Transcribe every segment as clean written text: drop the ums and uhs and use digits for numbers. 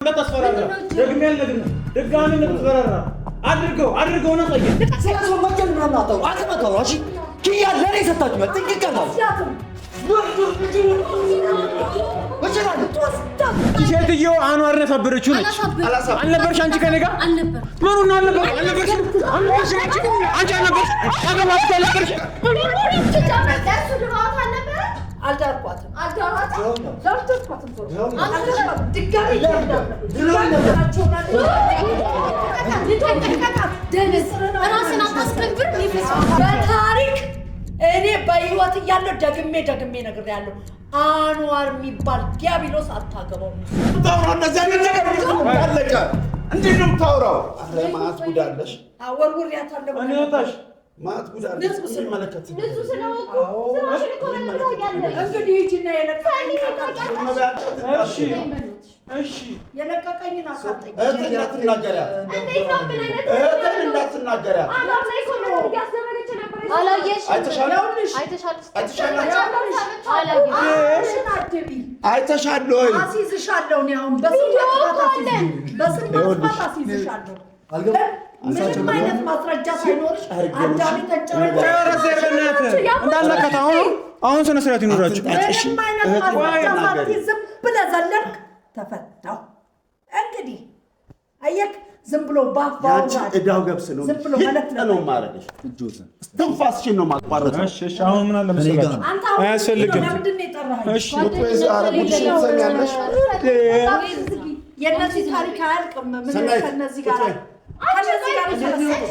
لا تصفرنا دقمين لقنا دقاني نتصفرنا አድርገው ነው ቆየ ስለዚህ ወንጀል ነው እናታው አቀመጣው እሺ ኪያ ለኔ ሰጣችሁ ማለት ትክክል ሴትዮ አንዋር ነበረችው ነች አልነበርሽ አንቺ ከኔ ጋር አልነበር ምኑን አልነበርሽ አንቺ አልነበርሽ አገባሽ አልነበርሽ አልዳርኳትም በታሪክ እኔ በህይወት እያለሁ ደግሜ ነግሬያለሁ። አንዋር የሚባል ዲያብሎስ አታገባው። ታውራ እንደዚህ አይነት ነገር አለቀ። እንዴት ነው የምታወራው? ማት ጉዳለሽ አወርውሪያታለሁ። እኔ ወጣሽ ማት ጉዳለሽ ሲመለከት ንጹ ስለወቁ ስራሽን እኮ ነው ያለው። እንግዲህ ሂጂና የለቀቀኝ እሺ የለቀቀኝን አሳጠኝ። እንዳትናገሪያት እንዴት ነው ምን አይነት እንዳትናገሪያት አይተሻል ወይ? አሲዝሻለሁ ነው አሁን በስንት አሲዝሻለሁ። ምንም አይነት ማስረጃ ሳይኖርሽ አዳሚ እንዳለከታ አሁን ስነ ስርዓት ይኖራችሁ። ምንም አይነት ማስረጃ ሳትይዝ ዝም ብለህ ዘለልክ ተፈታው። እንግዲህ አየክ ዝም ብሎ ያንቺ እዳው ገብስ ነው። ዝም ብሎ ማለት ነው ማረግሽ እጆትን ትንፋስሽን ነው ማቋረጥ። እሺ አሁን ምን አለ መሰለኝ አያስፈልግም። ለምንድን ነው የጠራኸኝ? እሺ ወይስ አረጉልሽ ሰሚያለሽ? የነዚህ ታሪክ አያልቅም። ምን ከነዚህ ጋር ከነዚህ ጋር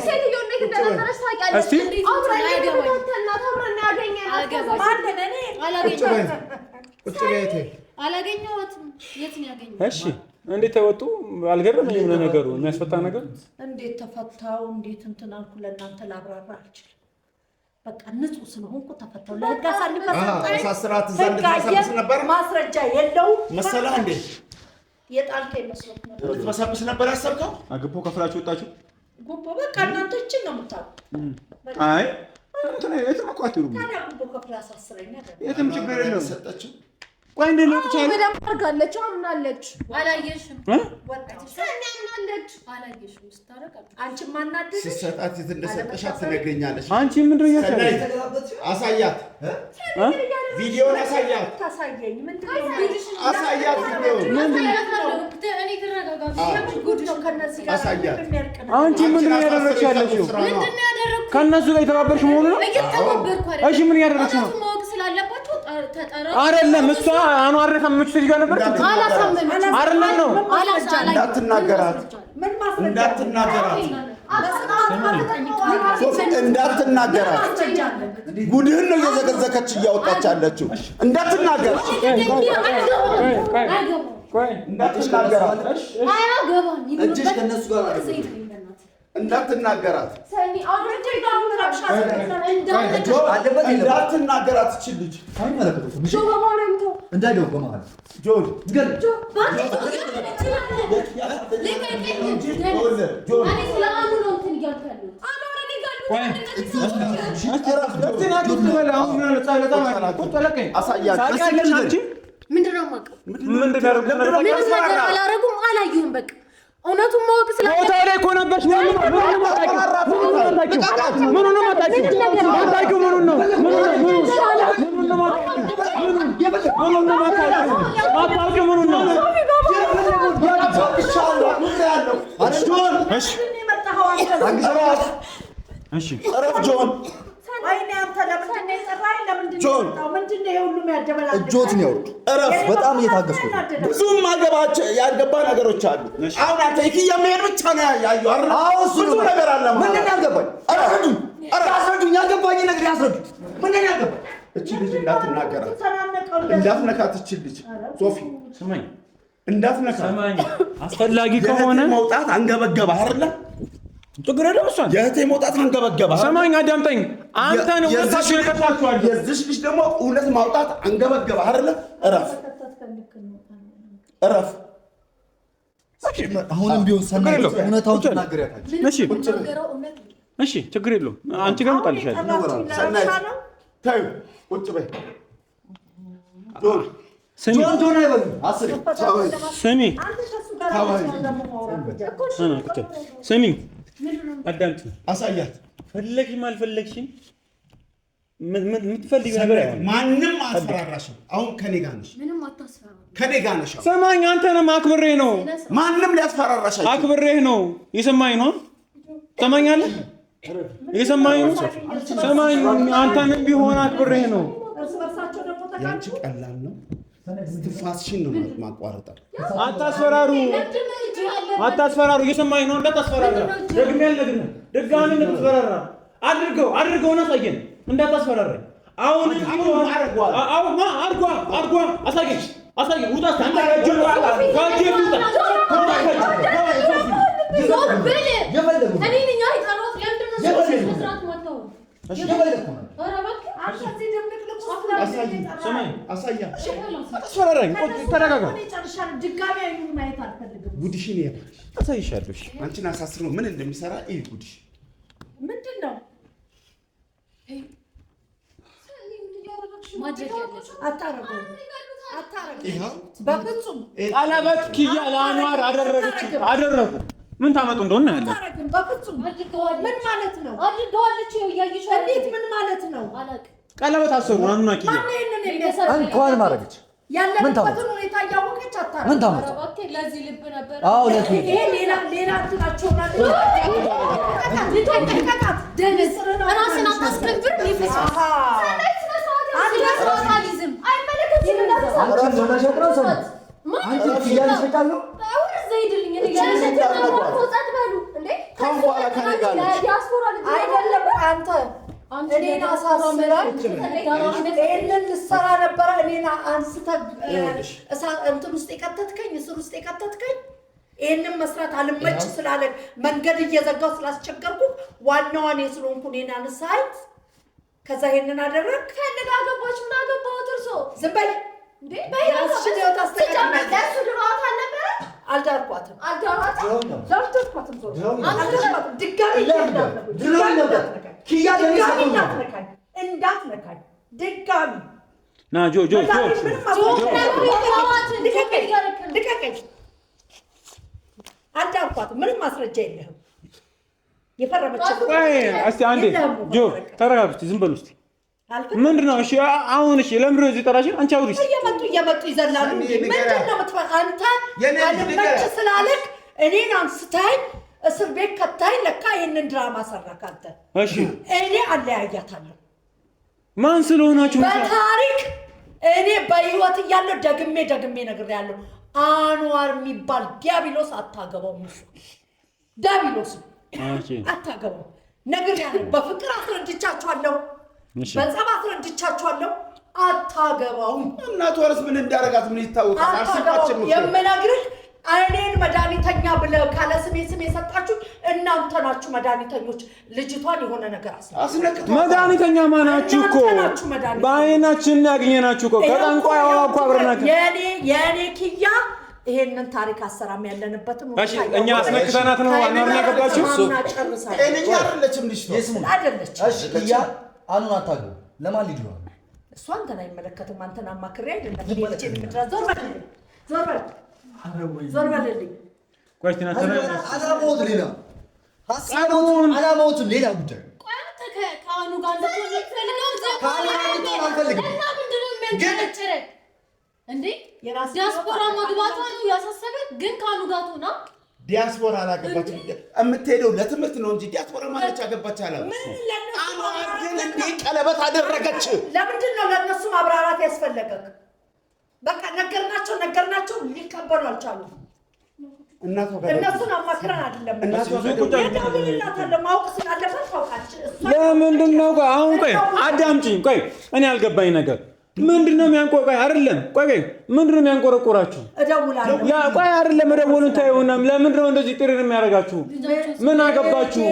ሴትዮ እንዴት እንደነበረች ታውቂያለሽ? አላገኘኋትም። የት ነው ያገኘሁት? እሺ እንዴት ተወጡ? አልገረመኝም ለነገሩ የሚያስፈታ ነገር እንዴት ተፈታው? እንዴት እንትን አልኩ? ለእናንተ ላብራራ አልችልም። በቃ ንጹህ ስለሆንኩ ተፈታው። ለህግ አሳስራት ዘንድ ተሰብስ ነበር። ማስረጃ የለውም መሰለህ እንዴ? የጣልከኝ መስሎት ነበር። ልትመሰብስ ነበር ያሰብከው? አግቦ ከፍላችሁ ወጣችሁ? ጉቦ በቃ እናንተ እችን ነው የምታውቁት። አይ እንትን የትም እኮ አትሄዱም። ታዲያ ጉቦ ከፍላ አሳስረኝ አይደል? የትም ችግር የለውም። ሰጠችው ቆይ እንዴት ነው ተቻለ? በደም አርጋለች። አምናለች። አላየሽም? ወጣች ሰኛናለች። አላየሽም? ስታረቃ አንቺ ማናደሽ? ሲሰጣት የት እንደሰጠሻት ትነግረኛለሽ። አንቺ ምንድነው ያሳያል? አሳያት ቪዲዮን አሳያት። ታሳየኝ ምንድነው? አሳያት ቪዲዮን እኔ ተረጋጋሽ። ጉድ ነው ከነዚህ ጋር አንቺ ምንድነው ያደረግሽ ያለሽው? ምንድነው ያደረግኩት? ከነሱ ጋር የተባበርሽ መሆኑ ነው? እየተባበርኩ አይደል? እሺ ምን ያደረግሽ ነው? ማወቅ ስላለባቸው ተጠራ አይደለም እሷ አንዋር ከምትሽ ልጅ ጋር ነበር። አላሳመነች አይደለም ነው እንዳትናገራት እንዳትናገራት እንዳትናገራት ጉድህን ነው እየዘገዘከች እያወጣች ያለችው። እንዳትናገራት እንዳትናገራት እጅሽ ከነሱ ጋር እንዳትናገራት እንዳትናገራት እቺ ልጅ እንዳይደው በመሃል ጆን ምንድነው የማውቀው? አላረጉም አላየሁም። በቃ እውነቱን ማወቅ ቦታ ላይ እኮ ነበርሽ። ምኑን ነው እጆትን ያውጡ። በጣም እየታገስኩ ብዙም ማገባቸው ያልገባ ነገሮች አሉ። አሁን አንተ የሚሄድ ብቻ ነው ያየው አይደል? አዎ እሱ ነገር አለ። ምንድን ነው ያልገባኝ? አስረዱኝ። ያልገባኝ ነገር ያስረዱኝ። ምንድን ነው ያልገባኝ? እቺ ልጅ እንዳትነካት። እቺ ልጅ ሶፊ ስማኝ፣ እንዳትነካት። ስማኝ፣ አስፈላጊ ከሆነ መውጣት አንገበገባ አይደለ? ችግር የለም። እሷን የእህቴ መውጣት አንገበገባ። ሰማኝ፣ አዳምጠኝ። አንተን ወጣችሁ የከታችኋል። የዚህ ልጅ ደግሞ እውነት ማውጣት አንገበገባ አይደለ? እረፍ። አሁንም ቢሆን ሰናይ እውነታውን ትናገሪያታለሽ። እሺ ችግር የለውም። አንቺ ጋር እመጣልሻለሁ። ሰናይ ተይው፣ ቁጭ በይ። ጆን ጆን አይበሉ። ስሚ ስሚኝ አዳምጪ አሳያት ፈለግሽም አልፈለግሽም የምትፈልጊው ነገር አይሆንም ማንም አስፈራራሽም አሁን ከኔ ጋር ነሽ ምንም አታስፈራራ ከኔ ጋር ነሽ ሰማኝ አንተንም አክብሬህ ነው ማንም ሊያስፈራራሽ አክብሬህ ነው የሰማኝ ነው ሰማኛለህ የሰማኝ ነው ሰማኝ አንተንም ቢሆን አክብሬህ ነው ያንቺ ቀላል ነው ትፋስሽን ነው ማቋረጥ አታስፈራሩ እየሰማኝ ነው እንዳታስፈራራ ደግሜ አልነግርህም ድጋሚ እንዳታስፈራራ አድርገው ነው አሳየን እንዳታስፈራራኝ አሁን አርጓ አሳየን ውጣ አንተ አንቺን አሳስሮ ምን እንደሚሰራ ይሄ ጉድሽ ምንድን ነው? አታረጉም። በፍጹም ቀለበት ኪያ ለአንዋር አደረጉ። ምን ታመጡ እንደሆነ ያለ በፍጹም ምን ማለት ነው? አድርገዋለች። እያየሽ እንዴት? ምን ማለት ነው? ቀለበት አሰሩ። አኑና ኪያ እንኳን ማረገች ያለበትን ሁኔታ እያወቀች አታረጉም። ምን ታመጡ? ለዚህ ልብ ነበር። አዎ ለዚህ ይሄ ሌላ እንትናቸው ማለት ነው። ደንስ ራስን አታስከብር ይፈስ አድላሳሊዝም አይመለከትም። አንቺ ለማሸቅረው ሰው አንቺ ኪያን ይፈቃሉ ዘይድልኝ እኔ ያለችው ወጣት ባሉ እንዴ ካምቧላ ከነጋለ ዲያስፖራ አይደለም አንተ እኔና አሳስራኝ እኔን ልሰራ ነበር እኔና አንስተህ እንትን ውስጥ የከተትከኝ እስር ውስጥ የከተትከኝ ይሄንን መስራት አልመጭ ስላለ መንገድ እየዘጋው ስላስቸገርኩ ዋናዋን የስሎንኩ እኔና ንሳይ ከዛ ይሄንን አደረክ ከነጋገባች ምን አገባው ተርሶ ዝም በል እንዴ በያስ ነው ታስተካክላለህ ለሱ ድሮት አልነበረ አልዳርኳትም ድጋሚ ኪያ እንዳትነካኝ ድጋሚ ና ጆ አልዳርኳትም ምንም ማስረጃ የለህም የፈረመችው እስቲ አንዴ ጆ ተረጋግጥ ዝም በሉ እስቲ ምንድነው እሺ አሁን እሺ ለምን እዚህ ጠራሽን አንቺ አውሪስ እየመጡ ይዘላሉ ምንድነው የምትፈራ አንተ አልመጭ ስላለክ እኔን አንስታኝ እስር ቤት ከታይ ለካ ይሄንን ድራማ ሰራክ አንተ እሺ እኔ አለያያታለሁ ማን ስለሆናችሁ በታሪክ እኔ በህይወት እያለሁ ደግሜ ነግሬያለሁ አንዋር የሚባል ዲያብሎስ አታገባውም ዲያብሎስ አታገባው ነግሬያለሁ በፍቅር አስረድቻችኋለሁ በጸባ አስረድቻችኋለሁ አታገባውም እናት ወርስ ምን እንዳረጋት ምን ይታወቃል አስባችን የምነግርህ እኔን መድኃኒተኛ ብለው ካለ ስሜ የሰጣችሁ እናንተ ናችሁ መድኃኒተኞች ልጅቷን የሆነ ነገር አስነክቶ መድኃኒተኛ ማናችሁ እኮ በአይናችን ያገኘናችሁ እኮ ከጠንቋይ አዋቋ አብረናችሁ የኔ ኪያ ይሄንን ታሪክ አሰራም ያለንበትን እሺ እኛ አስነክተናት ነው አናርኛ ገባችሁ እኔኛ አይደለችም ልጅ አይደለች እሺ ኪያ አኑን አታገቡ ለማን ልጅ ነው እሷ አንተን አይመለከትም አንተን አማክሬ አይደለም ልጅ የምትራዘው ዞር በልልኝ ኳስቲና አላሞት ሌላ ሐሳቡን አላሞት ሌላ ጉዳይ አንተ ከአኑ ጋር አልፈልግም እና ምንድነው የሚያንጨረጭረ እንዴ ዲያስፖራ መግባቷ ነው ያሳሰበ ግን ከአኑ ጋር ሆና ዲያስፖራ አላገባችም የምትሄደው ለትምህርት ነው እንጂ ዲያስፖራ ማለት ያገባች አላ ግን እንዴ ቀለበት አደረገች ለምንድን ነው ለነሱ ማብራራት ያስፈልገክ በቃ ነገርናቸው ሊቀበሉ አልቻሉም እነሱን አማክረን አይደለም ማወቅ ስላለበት ታውቃለች ለምንድን ነው አሁን ቆይ አዳምጪኝ ቆይ እኔ አልገባኝ ነገር ምንድነው የሚያንቆቀው አይደለም ቆይ ምንድነው የሚያንቆረቆራችሁ እደውላለሁ ያ ቆይ አይደለም እደውሉን ታዩና ለምንድነው እንደዚህ ጥሪር የሚያረጋችሁ ምን አገባችሁ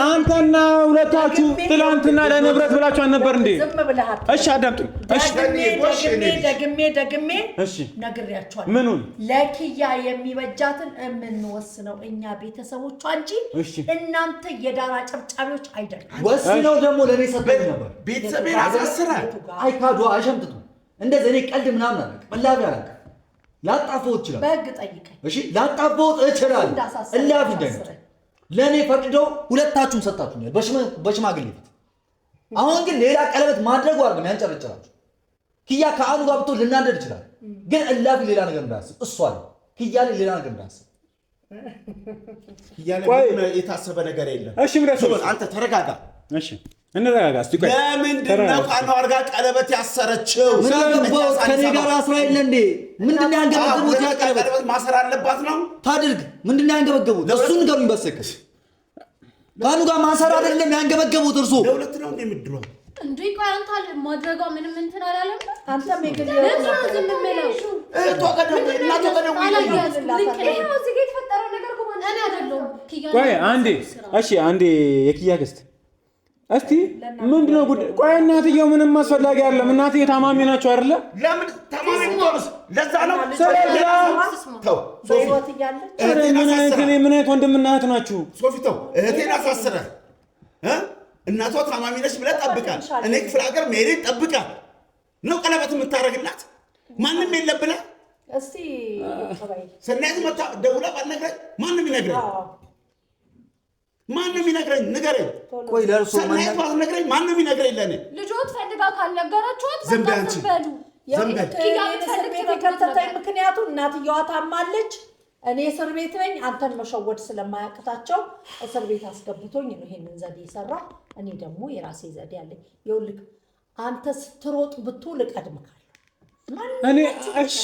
አንተና ሁለታችሁ ትላንትና ለንብረት ብላችሁ አልነበር እንዴ እሺ አዳምጡኝ ደግሜ እሺ ነግሬያችኋለሁ ምኑን ለኪያ የሚበጃትን የምንወስነው እኛ ቤተሰቦቿ እንጂ እናንተ የዳራ ጨብጫቢዎች አይደለም ወስነው ደግሞ ለኔ ሰጠኝ ነበር ቤተሰቤን አሳስራል አይካዱ አሸምጥቱ እንደዚህ እኔ ቀልድ ምናምን አለ ቀላብ ያረክ ላጣፈው ይችላል በህግ ጠይቀኝ እሺ ላጣፈው ይችላል እላፊ ደግ ለኔ ፈቅደው ሁለታችሁም ሰጣችሁኛል በሽማግሌ ፊት አሁን ግን ሌላ ቀለበት ማድረግ ዋር ነው ያንጨረጨራችሁ ኪያ ከአኑ ጋር ብትሆን ልናደድ ይችላል ግን እላፊ ሌላ ነገር እንዳያስብ እሷ አለ ኪያ ሌላ ነገር እንዳያስብ ኪያ የታሰበ ነገር የለም እሺ ምረሱ አንተ ተረጋጋ እሺ እንረጋጋ እስቲ ቆይ ለምንድን ነው ከአንዋር ጋር ቀለበት ያሰረችው ስለዚህ ከኔ ጋር አስራ የለ እንዴ ምንድነው ያንገበገቡት ያ ቀለበት ማሰር አለባት ነው ታድርግ ምንድነው ያንገበገቡት እሱን ንገሩኝ በሰከስ ካኑ ጋር ማሰር አይደለም ያንገበገቡት እርሱ ለሁለት ነው እንደምድረው እንዴ ቆይ አንተ ማድረጋ ምንም እንትን አላለም አንተ ሜግል ዝም ብለው ተቀደም እና ተቀደም ይሄው እዚህ ጋር የተፈጠረው ነገር ቆይ እኔ አይደለም ኪያ ቆይ አንዴ እሺ አንዴ የኪያ ክስት እስቲ ምንድነው ጉዳይ ቆይ እናትየው ምንም አስፈላጊ አይደለም እናትየው ታማሚ ናቸው አይደለ ለምን ታማሚ ብትሆንስ ለዛ ነው ተው በህይወት እያለች ምን አይነት ወንድምና እህት ናችሁ ሶፊ ተው እህቴን አሳስረ እናቷ ታማሚ ነች ብለህ ጠብቃል እኔ ክፍለ ሀገር መሄድ ጠብቃል ነው ቀለበት የምታረግላት ማንንም የለም ብለህ እስቲ ተባይ ሰናይት መጣ ደውላ ባልነግረኝ ማንንም ይነግረኝ ማንንም ይነግረኝ ንገረኝ ቆይ ለርሶ ሰናይት ባልነግረኝ ማንንም ይነግረኝ ለኔ ልጆት ፈልጋ ካልነገራችሁት ዝም በይ አንቺ ኪያ ከተታይ ምክንያቱ እናትየዋ ታማለች እኔ እስር ቤት ነኝ አንተን መሸወድ ስለማያቅታቸው እስር ቤት አስገብቶኝ ነው ይሄንን ዘዴ ይሰራ እኔ ደግሞ የራሴ ዘዴ አለኝ ይኸውልህ አንተ ስትሮጥ ብትውል እቀድምካለሁ እኔ እሺ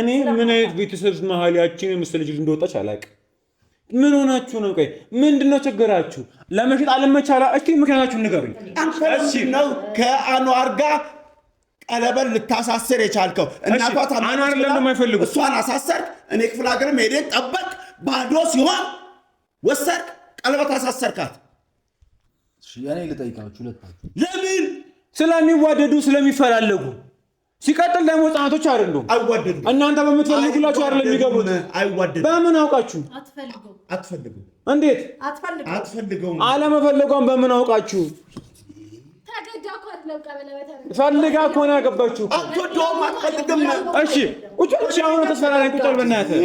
እኔ ምን አይነት ቤተሰብ መሀል ያቺን የምስል ልጅ እንደወጣች አላውቅም ምን ሆናችሁ ነው ቆይ ምንድነው ችግራችሁ ለመሽጥ አለመቻላ እስቲ ምክንያታችሁን ንገሩኝ እሺ ነው ከአንዋር ጋር ቀለበት ልታሳስር የቻልከው እናቷ አንዋር ለምን አይፈልጉ እሷን አሳሰርክ እኔ ክፍለ ሀገር መሄዴን ጠበቅ ባዶ ሲሆን ወሰርክ ቀለበት አሳሰርካት እሺ ያኔ ልጠይቃችሁ ሁለታችሁ ለምን ስለሚዋደዱ ስለሚፈላለጉ ሲቀጥል ደግሞ ህፃናቶች አይደሉም አይዋደዱ እናንተ በምትፈልጉላችሁ አይደለም የሚገቡት አይዋደዱ በምን አውቃችሁ አትፈልጉ እንዴት አትፈልጉ አለመፈለጓን በምን አውቃችሁ ፈልጋ እኮ ነው ያገባችሁ አትወደውም አትፈልግም እሺ ቁጭ ብለሽ አሁን ተስፈራራኝ ቁጭ በል በእናትህ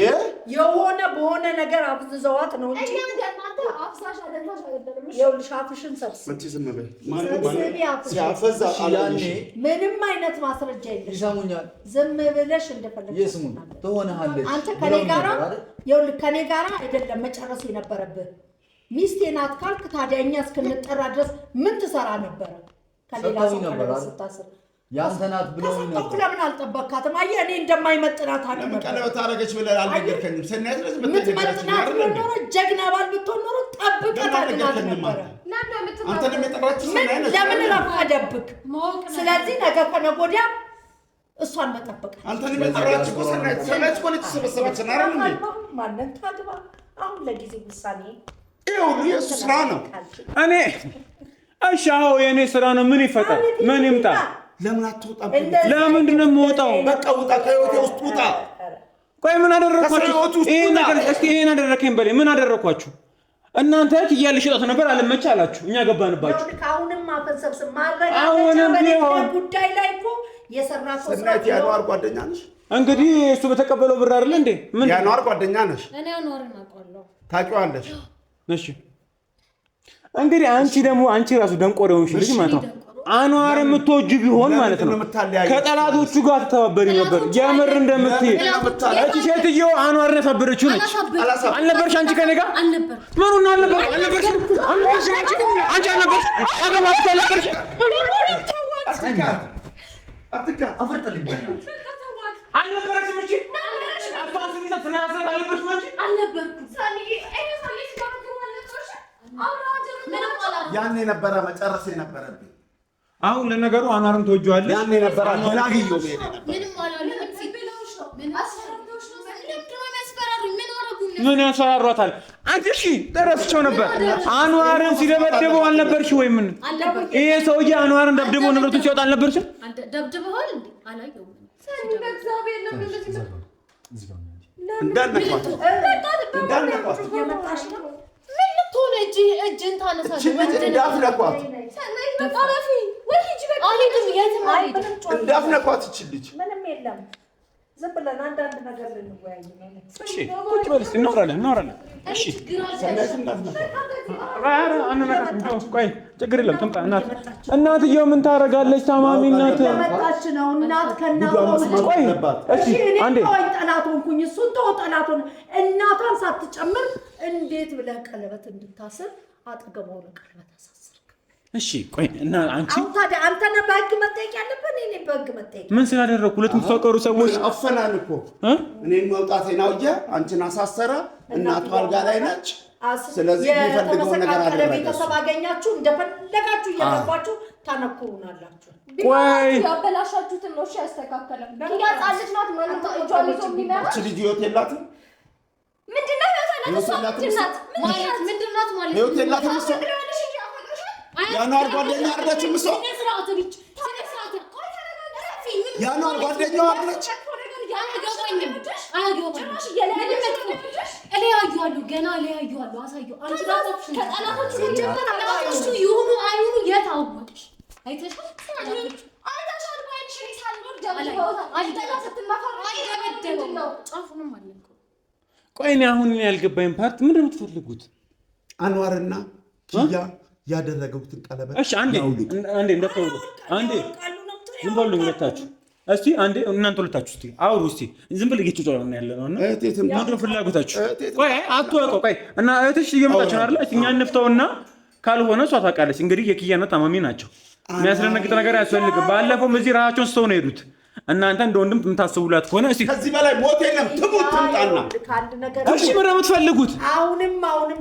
የሆነ በሆነ ነገር አፍዝዘዋት ነው እንጂ ይኸውልሽ አፍሽን ሰብስብ አንቺ ዝም በይ ሲያፈዛ ያኔ ምንም አይነት ማስረጃ የለሽ ይሰሙኛል ዝም ብለሽ እንደፈለግሽ ይስሙኝ ትሆነሃለች አንተ ከኔ ጋራ ይኸውልህ ከኔ ጋራ አይደለም መጨረስ የነበረብህ ሚስቴ ናት ካልክ ታዲያ እኛ እስክንጠራ ድረስ ምን ትሰራ ነበር ከሌላ ሰው ጋር ስታስር ያንተ ናት ብለው ነበር ለምን አልጠበካትም አየህ እኔ እንደማይመጥናት አቅ ነበር ቀለበት አደረገች ብለህ አልነገርከኝም ሰናይት ለዚህ ምትመጥናት ኖሮ ጀግና ባል ብትሆን ኖሮ ጠብቀህ ነበር አንተንም የጠራችው ሰናይት ለምን ረፈደብክ ስለዚህ ነገ ከነገ ወዲያ እሷን መጠበቅ አንተንም የጠራችው ሰናይት ኮለች ሰበሰበች ናረም እንዴ ማንን ታግባ አሁን ለጊዜው ውሳኔ ይሁን የሱ ስራ ነው እኔ እሺ አዎ የኔ ስራ ነው ምን ይፈጠር ምን ይምጣ ለምን አትወጣም ለምንድን ነው የምወጣው በቃ ውጣ ከህይወቴ ውስጥ ውጣ ቆይ ምን አደረኳችሁ ይሄ ነገር እስቲ ይሄን አደረከኝ በለኝ ምን አደረኳችሁ እናንተ ትያለሽ ጣት ነበር አለመች አላችሁ እኛ ገባንባችሁ አሁንም ማፈሰብስ ማረጋ አሁንም ቢሆን ጉዳይ ላይ እኮ የሰራተው ስራ ሰናይት ያኗር ጓደኛ ነሽ እንግዲህ እሱ በተቀበለው ብር አይደል እንዴ ምን ያኗር ጓደኛ ነሽ እኔ አኗርን አውቃለሁ ታውቂዋለሽ እሺ እንግዲህ አንቺ ራሱ ደንቆሮ ሆንሽ ልጅ ማለት ነው አንዋር የምትወጂ ቢሆን ማለት ነው ከጠላቶቹ ጋር ተተባበሪ ነበር የምር እንደምትይ እቺ ሴትዮ አንዋር ነው ተበረችው ነች አልነበርሽ አንቺ ከኔ ጋር ምኑ ነው አልነበርሽ አንቺ አልነበርሽ አገባሽ አልነበርሽ አትካ አፈርጠልኝ አልነበርሽ እቺ አባትሽ ተናዘር አልነበርሽ ማለት አልነበርኩም ሳኒ አይነሳለሽ ጋር ያኔ ነበረ መጨረስ የነበረብኝ አሁን ለነገሩ አንዋርን ተወጇለሽ ያኔ ነበረ ላግዮ ምንም አላለም ሲብላውሽ ነው ምን አስፈራራውሽ ነው ምን አረጉኝ ምን ያሰራሯታል አንቺ እሺ ተረስቸው ነበር አንዋርን ሲደበደበው አልነበርሽ ወይ ምን ይሄ ሰውዬ አንዋርን ደብድበው ንብረቱን ሲወጣ አልነበርሽም ደብድበዋል እንዴ አላየሁም ሳኒ በእግዚአብሔር ነው እንደዚህ እንዳነኳት የመጣሽ ነው ምን ልትሆን እጅን ታነሳለህ እንዳፍነኳት በቃላፊ ወይ ሂጂ በቃ አልሄድም የትም አልሄድም እንዳፍነኳት እችልች ምንም የለም ዝም ብለን አንዳንድ ነገር ልንወያይ ነው። እሺ ቁጭ በል እስኪ እናወራለን። እሺ ቆይ ችግር የለም ትምጣ። እናትየው ምን ታደርጋለች? ታማሚ እናት መጣች ነው። እናት ከእናቷ ቆይ እሺ እኔ ጠላት ሆንኩኝ፣ እሱን ተው ጠላት ሆነ። እናቷን ሳትጨምር እንዴት ብለህ ቀለበት እንድታስር አጠገቧ ነው ቀለበት አሳስር። እሺ ቆይ እና አንቺ አሁን ታዲያ አንተ ነህ በህግ መጠየቅ ያለብን? እኔ በህግ መጠየቅ ምን ስላደረኩ? ሁለቱም ተፈቀሩ ሰዎች አፈናል እኮ እኔን መውጣቴን አውጀ አንቺን አሳሰረ። እናቷ አልጋ ላይ ነች። ስለዚህ የሚፈልገው ነገር አደረገ። ቤተሰብ አገኛችሁ እንደፈለጋችሁ እየገባችሁ ታነኩሩናላችሁ። ቆይ ያበላሻችሁትን ነው። እሺ ያስተካከለም ያጻልጅ ናት ማለት ነው። እጇን ይዞ የሚመራ እቺ ልጅ ህይወት የላትም። ምንድነው ህይወት ምንድናት ማለት ህይወት የላትም እሷ ያኗር ጓደኛ አርጋችሁ ምሰው ያኗር ጓደኛው አርጋች እለያዩዋለሁ ገና እለያዩዋለሁ። አሳየው አንቺ ራስሽ ከጠላቶች ሲጀመር ይሁኑ አይሁኑ የት አወቅሽ? አይተሽው አይተሽው ባይንሽ ሊሳልወር ጀምሮ አይተላ ስትመፈራ አይደበደበው ነው ጫፉንም አለንኩ። ቆይ እኔ አሁን ያልገባኝ ፓርት ምንድን ነው የምትፈልጉት? አንዋርና ኪያ ያደረገውትን ቀለበት እሺ አንዴ እንደፈውሉ አንዴ ዝም በሉ ሁለታችሁ እስቲ አንዴ እናንተ ሁለታችሁ እስቲ አውሩ እስቲ ዝም ብለ ጌቹ ጮራ ነው ያለነው እና ምንድን ነው ፍላጎታችሁ? ቆይ አትወቀው ቆይ እና እህትሽ እየመጣች ነው አይደል? እኛ እንፍተውና ካልሆነ እሷ ታውቃለች። እንግዲህ የኪያና ታማሚ ናቸው። የሚያስደነግጥ ነገር አያስፈልግም። ባለፈው እዚህ ራሳቸውን ስተው ነው የሄዱት። እናንተ እንደ ወንድም የምታስቡላት ከሆነ እስቲ ከዚህ በላይ ሞት የለም። ትሙት ትምጣና እሺ ምንድን ነው የምትፈልጉት? አሁንም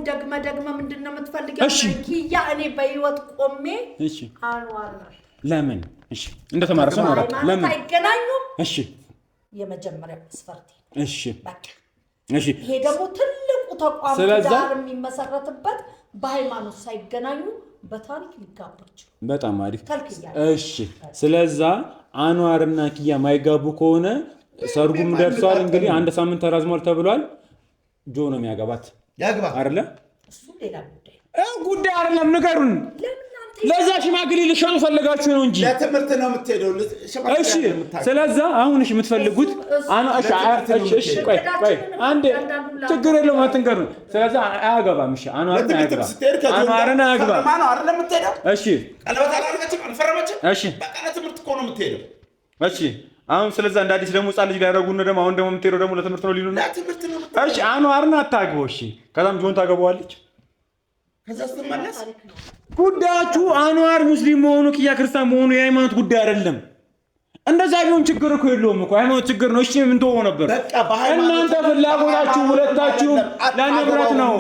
ደግመ ምንድን ነው የምትፈልገው? ኪያ እኔ በህይወት ቆሜ እሺ አንዋር ለምን እሺ እንደተማረ ሰው ነው ለምን አይገናኙም? እሺ የመጀመሪያ መስፈርት እሺ በቃ እሺ ይሄ ደግሞ ትልቁ ተቋም ጋር የሚመሰረትበት በሃይማኖት ሳይገናኙ በታሪክ ሊጋባቸው በጣም አሪፍ እሺ ስለዛ አንዋርና ኪያ ማይጋቡ ከሆነ ሰርጉም ደርሷል። እንግዲህ አንድ ሳምንት ተራዝሟል ተብሏል። ጆ ነው የሚያገባት ያግባ አይደለ? እሱ ሌላ ጉዳይ አይደለም። ንገሩን። ለዛ ሽማግሌ ልሸጡ ፈልጋችሁ ነው እንጂ ለትምህርት ነው የምትሄደው። እሺ ስለዛ አሁን እሺ የምትፈልጉት እሺ ቆይ አንዴ ችግር የለውም አትንገሩ። ስለዛ አያገባም። እሺ አንዋርን አያገባ ማን አይደለም የምትሄደው። እሺ ቀለበት አላደረገችም አልፈረመችም። እሺ በቃ ለትምህርት እኮ ነው የምትሄደው። እሺ አሁን ስለዛ እንደ አዲስ ደግሞ ጻል ልጅ ሊያደርጉን ደግሞ አሁን ደግሞ የምትሄደው ደግሞ ለትምህርት ነው ሊሉና ለትምህርት ነው የምትሄደው። እሺ አንዋርን አታግበው። እሺ ከዛም ጆን ታገባዋለች። ከዛ ስትመለስ ጉዳያችሁ አንዋር ሙስሊም መሆኑ ኪያ ክርስቲያን መሆኑ የሃይማኖት ጉዳይ አይደለም። እንደዛ ቢሆን ችግር እኮ የለውም እኮ ሃይማኖት ችግር ነው። እሺ ምን ተወው ነበር። እናንተ ፍላጎታችሁ ሁለታችሁ ለንብረት ነው።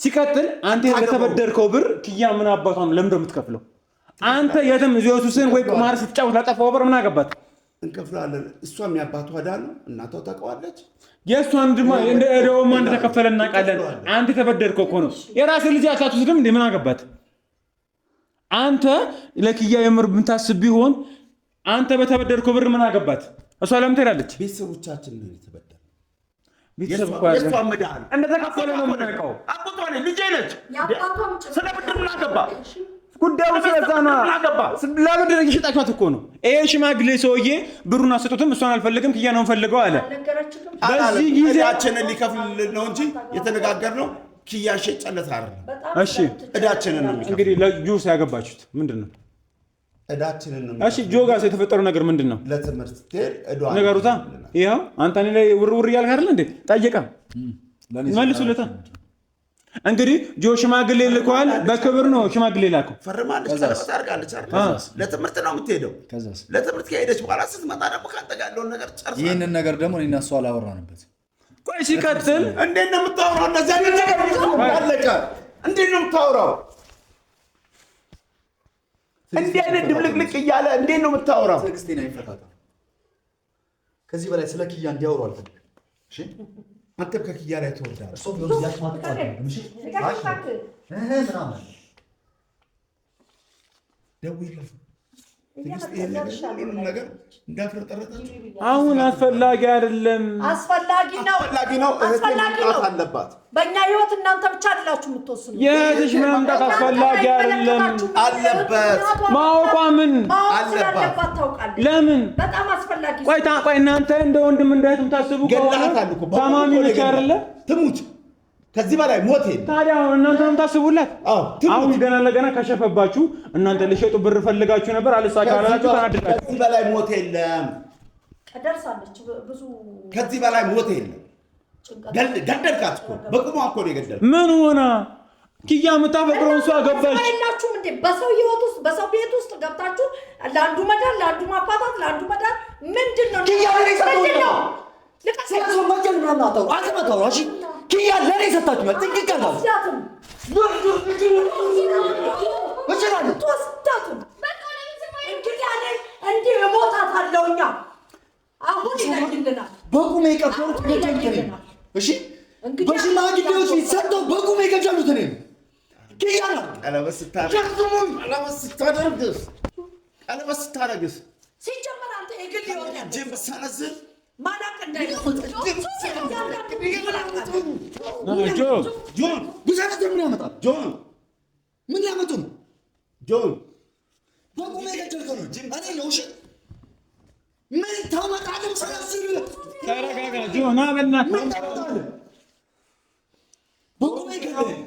ሲቀጥል አንተ ለተበደርከው ብር ኪያ ምን አባቷ ነው ለምን እንደምትከፍለው? አንተ የትም ኢየሱስን ወይ ቁማር ስትጫወት ላጠፋው ብር ምን አገባት? እንከፍላለን። እሷም ያባቷ ዕዳ ነው። እናቷ ታውቀዋለች። የእሷን ድማ እንደ ዕዳውማ እንደተከፈለ እናውቃለን። አንተ የተበደርከው እኮ ነው። የራስህ ልጅ አታስወስድም እንዴ? ምን አገባት? አንተ ለኪያ የምር ብታስብ ቢሆን አንተ በተበደርከው ብር ምን አገባት? እሷ ለምን ትሄዳለች? ቤተሰቦቻችን ነው የተበደረ። ቤተሰብ እኮ ያለ እንደተከፈለ ነው የምናውቀው። አቆጣ ነው ልጄ ነች። ስለ ብድር ምን አገባ? ጉዳዩ ስለዛ ነው። ለብድር እየሸጣችኋት እኮ ነው። ይሄ ሽማግሌ ሰውዬ ብሩን አሰጡትም እሷን አልፈልግም ኪያ ነው ፈልገው አለ። በዚህ ጊዜያችንን ሊከፍል ነው እንጂ የተነጋገርነው ኪያ ሸጨለት አይደል? እሺ እዳችንን ነው የሚከፍል። እንግዲህ ለጁስ ያገባችሁት ምንድነው? እዳችንን ነው። እሺ ጆጋስ የተፈጠረው ነገር ምንድነው? ለትምህርት ትሄድ እዷ ነገሩታ ይሄው አንተ እኔ ላይ ውርውር እያልክ አይደል እንዴ? ጠየቀ መልሱለታ። እንግዲህ ጆ ሽማግሌ ልኳል። በክብር ነው ሽማግሌ ላከው። ፈርማለች፣ ቀለበት አድርጋለች አይደል? ለትምህርት ነው የምትሄደው። ለትምህርት ከሄደች በኋላ ስትመጣ ደግሞ ካንተ ጋር ያለውን ነገር ጨርሳ ይሄንን ነገር ደግሞ እኔና እሷ አላወራንበት። ቆይ ሲቀጥል እንዴት ነው የምታወራው? እንደዛ ነገር አለቀ። እንዴት ነው የምታወራው? እንዴት አይነት ድብልቅልቅ እያለ እንዴት ነው የምታወራው? ትዕግስቴን አይፈታታ። ከዚህ በላይ ስለ ኪያ እንዲያወሩ አልፈልግም። እሺ አንተም ከኪያ ላይ ትወርዳለህ። እሱ ቢሆን ያስማጥቃል። እሺ ደውይለት ነገር እንዳፍረጠረጠች አሁን አስፈላጊ አይደለም። አስፈላጊ ነው። አስፈላጊ ነው አለባት። በእኛ ህይወት እናንተ ብቻ አይደላችሁ የምትወስኑ። የእህትሽ መምጣት አስፈላጊ አይደለም አለበት። ማወቋ ምን አለባት ታውቃለች። ለምን በጣም አስፈላጊ። ቆይ እናንተ እንደ ወንድም እንደ እህትም ታስቡ ከሆነ ታማሚ ነች አይደለ? ትሙት። ከዚህ በላይ ሞት የለም። ታዲያ አሁን እናንተ ነው ታስቡላት። አሁን ገና ለገና ከሸፈባችሁ እናንተ ልሸጡ ብር ፈልጋችሁ ነበር አልሳካላችሁ ተናድዳችሁ። ከዚህ በላይ ሞት የለም። ደርሳለች ብዙ። ከዚህ በላይ ሞት የለም። ገደልካት እኮ በቁሟ እኮ ነው የገደልካት። ምን ሆና ኪያ የምታፈቅረውን ሰው አገባች። አይናችሁም እንዴ? በሰው ህይወት ውስጥ በሰው ቤት ውስጥ ገብታችሁ ለአንዱ መዳር ለአንዱ ማፋታት ለአንዱ መዳር ምንድነው? ኪያ ለኔ ሰጥቶኛል። ስለዚህ ወንጀል ምናምን አታውሩ አትመጣው። እሺ ኪያ ለኔ ሰጣችኋል። ጥንቅቅ አላው በቁሜ የቀበሩት እሺ በሽማግሌዎች ፊት ሰጥተው በቁሜ የገደሉት እኔ ነው። ኪያ ነው ቀለበት ስታረግስ ሲጀመር አንተ የግል ይሆናል ጅም ሰነዝር ማናቅ እንዳይደርስ ጆን ብዛት ምን ያመጣል? ጆን ምን ያመጡ ነው? ጆን በቁሜ የገደልከው ነው እኔ ነው። እሺ ምን ታመጣለህ? ሰነዝር ተረጋጋ ጆን በእናትህ በቁሜ የገደልከው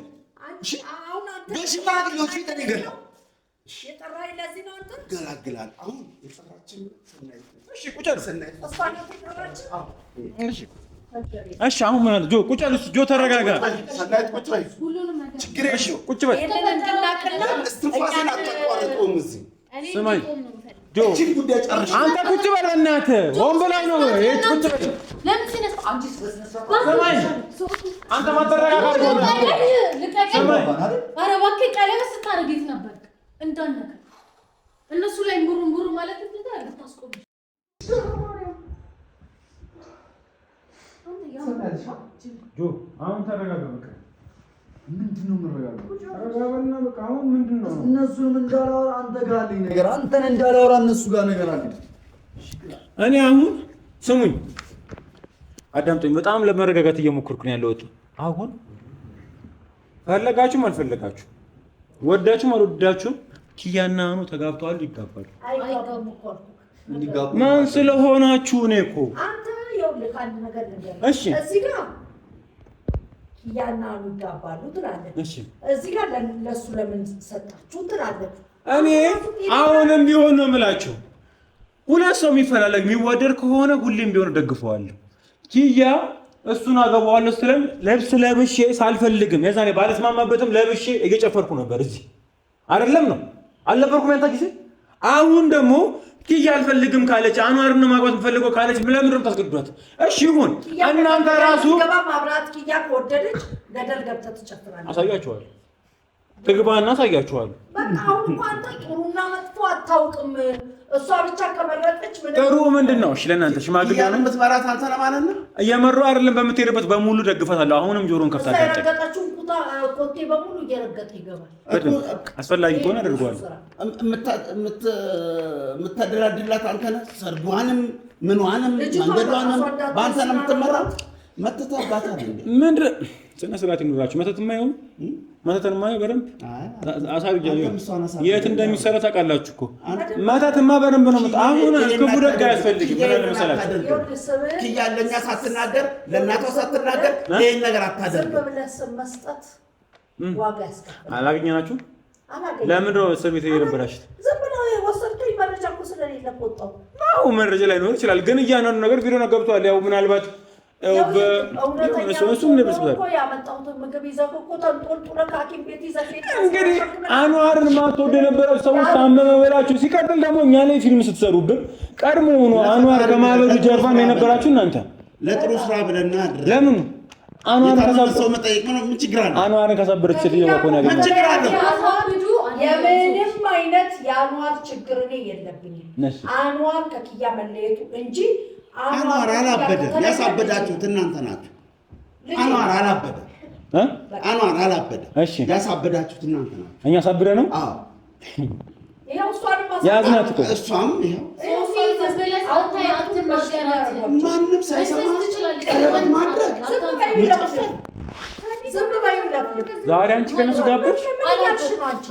አሁን አንተ በሽማግሌዎች ፊት እኔ ገደልኩ። የጠራኸኝ ለዚህ ነው። አንተ ገላግላል። አሁን የጠራችን ሰናይት። እሺ ቁጭ በል ሰናይት። እሺ አሁን ምን አለ? ቁጭ በል ጆ ተረጋጋ። ሰናይት ቁጭ በል። ችግር የለውም። ቁጭ በል። እስትንፋስን አታቋርጠውም። እዚህ ስማኝ ጆ እቺን ጉዳይ ጨርሽ። አንተ ቁጭ በል በእናትህ። ወንበር ላይ ነው ቁጭ በል። ለምን ሲነሳ አንቺ ስማኝ አንተ ማተረጋጋት ነው። ልቀቀኝ። ኧረ እባክህ ቀለበት ስታደርግ የት ነበርክ? እንዳልነገር እነሱ ላይ ሙሩ ማለት እንዴት አድርገህ ታስቆም? ጆ አሁን ተረጋጋ። በቃ ምንድነው የምረጋጋው? ተረጋጋና በቃ አሁን ምንድነው? እነሱንም እንዳላወራ አንተ ጋር አለኝ ነገር፣ አንተን እንዳላወራ እነሱ ጋር ነገር አለ። እኔ አሁን ስሙኝ፣ አዳምጡኝ። በጣም ለመረጋጋት እየሞከርኩ ነው ያለሁት። አሁን ፈለጋችሁም አልፈለጋችሁ ወዳችሁም አልወዳችሁም ኪያና አኑ ተጋብተዋል፣ ይጋባሉ። ማን ስለሆናችሁ ነው እኮ አንተ ይኸውልህ አንድ ነገር ነገር እሺ እዚህ ጋር ኪያና አኑ ይጋባሉ ትላለህ። እሺ እዚህ ጋር ለሱ ለምን ሰጣችሁ ትላለህ። እኔ አሁንም ቢሆን ነው የምላችሁ፣ ሁለት ሰው የሚፈላለግ የሚዋደድ ከሆነ ሁሌም ቢሆን ደግፈዋለሁ። ኪያ እሱን አገባዋለሁ ስለም ለብስ ለብሼ ሳልፈልግም የዛኔ ባለስማማበትም ለብሼ እየጨፈርኩ ነበር። እዚህ አይደለም ነው አልነበርኩም ያንተ ጊዜ። አሁን ደግሞ ኪያ አልፈልግም ካለች አንዋርን ነው ማግባት የምፈልገው ካለች ለምን ነው ታስገድዷት? እሺ ይሁን እናንተ ራሱ ገባ ማብራት ኪያ ከወደደች ገደል ገብተህ ትጨፍራለህ። አሳያችኋለሁ፣ ትግባና አሳያችኋለሁ። በቃ አሁን እኮ አንተ ጥሩና መጥፎ አታውቅም። እሷ ብቻ ከመረጠች ምን ጥሩ ምንድን ነው? እሺ ለእናንተ ሽማግሌ ነው የምትመራት አንተ ለማለት ነው። እየመሩ አይደለም በምትሄድበት በሙሉ ደግፋታለሁ። አሁንም ጆሮን ከፍታ ታጨቅ የረገጠችውን ኮቴ በሙሉ እየረገጠ ይገባል። አስፈላጊ ከሆነ አድርጓል። የምታደላድላት አንተ ነህ። ሰርጓንም ምኗንም መንገዷንም በአንተ ነው የምትመራው። መተታባት ምንድን ስነ ስርዓት ይኑራችሁ። መተት የማይሆን መተትን የማይሆን በደንብ አሳብጃለሁ። የት እንደሚሰራ ታውቃላችሁ እኮ መተትማ በደንብ ነው። አሁን ክፉ ደግ አያስፈልግም። ምን መሰላችሁ ኪያ ለእኛ ሳትናገር ለእናቷ ሳትናገር ይህን ነገር አታደርግም። ዝም ብለህ ስም መስጠት ዋጋ ያስከፍላል። አላገኘናችሁ? ለምንድን ነው እስር ቤት የነበራችሁት? ዝም ብለው የወሰድከኝ መረጃ እኮ ስለሌለ ቆጣው። አዎ መረጃ ላይ ኖር ይችላል፣ ግን እያንዳንዱ ነገር ቪዲዮ ነው ገብቷል። ያው ምናልባት እንግዲህ አንዋርን ማትወድ የነበረው ሰዎች ታመመ በላችሁ። ሲቀጥል ደግሞ እኛ ላይ ፊልም ስትሰሩብን ቀድሞ ሆኖ አንዋር ከማበዱ ጀርባም የነበራችሁ እናንተ ለጥሩ ስራ ብለና ለምን አንዋርን ከሰበረች ሴትዮ ኮና ምን ችግር አለው? የምንም አይነት የአንዋር ችግር እኔ የለብኝም። አንዋር ከኪያ መለየቱ እንጂ አንዋር አላበደም። ያሳበዳችሁት እናንተ ናችሁ። አንዋር አላበደም። አንዋር አላበደም። እሺ ያሳበዳችሁት እናንተ ናችሁ። እኛ ሳብደ ነው። አዎ ያዝናት እኮ እሷም ይኸው ሶፊ ዘበለስ አታይ አትናገራት ማንም ሳይሰማ ቀለበት ማድረግ ዛሬ አንቺ ከነሱ ጋበሽ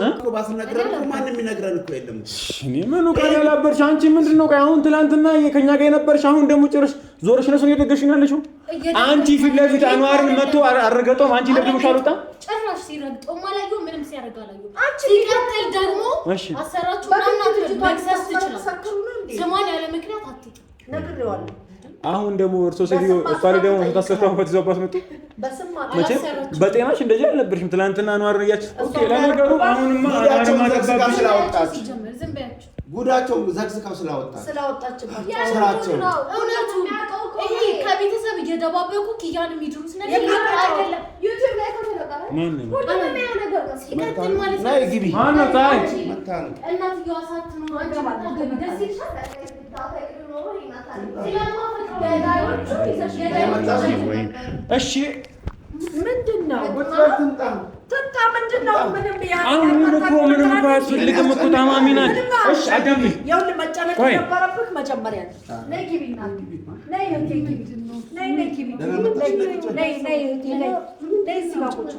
እኮ ባትነግረን እኮ ማንም ይነግረን እኮ የለም። እኔ ምኑ ቀን ያላበርሽ አንቺ ምንድነው? ቆይ አሁን ትናንትና ከኛ ጋር የነበርሽ አሁን ደግሞ ጭርሽ ዞርሽ ነሱ እየደገሽኝ ያለሽው አንቺ ፊት ለፊት አንዋርን መጥቶ አረገጠው አንቺ ደግሞሽ አልወጣም። ጭራሽ ሲረግጠው ማላየው ምንም ሲያደርግ አላየው። ሲቀጥል ደግሞ አሰራችሁ ምናምን መክሰስ ትችላለች። ስሟን ያለ ምክንያት አትጥሩ ነግሬዋለሁ። አሁን ደግሞ እርሶ ሰዲዮ እሷ ደግሞ ታሰጣው ፈትዘውባት መጡ። መቼ በጤናሽ እንደዚህ አልነበርሽም። ትናንትና አንዋርን እያች ኦኬ ለነገሩ አሁንማ አንዋርማ ገባብሽ ስላወጣች ሲጀምር ዝም በያችሁ ጉዳቸው ዘግዝቀው ስላወጣችባቸው ስራቸው እውነቱ ይሄ ከቤተሰብ እየደባበቁ ኪያን የሚድሩት ነገር አይደለም። ዩቲዩብ ላይ ከተለቀቀ ሁሉም ያ ነገር ነው። ሲቀጥል ማለት ነው ናይ ግቢ ማን ነው ታይ መታን እናትየዋ ሳትኖር አንቺ መጣገቢ ደስ ይልሻል። እሺ ምንድነው ትምጣ ምንድነው? ምንም አሁን እኮ ምንም ባያስፈልግም እኮ ታማሚ ናት። እሺ አዳምጪ። ይኸውልህ መጨነቅ የነበረብህ መጀመሪያ ነይ ግቢና ነይ እህቴ ግቢ ነይ ግቢ ነይ እዚህ ጋር ቁጭ